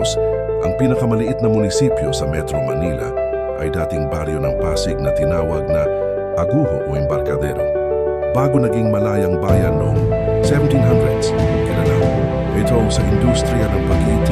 Intramuros, ang pinakamaliit na munisipyo sa Metro Manila, ay dating baryo ng Pasig na tinawag na Aguho o Embarcadero. Bago naging malayang bayan noong 1700s, kilala ito sa industriya ng pag-iibig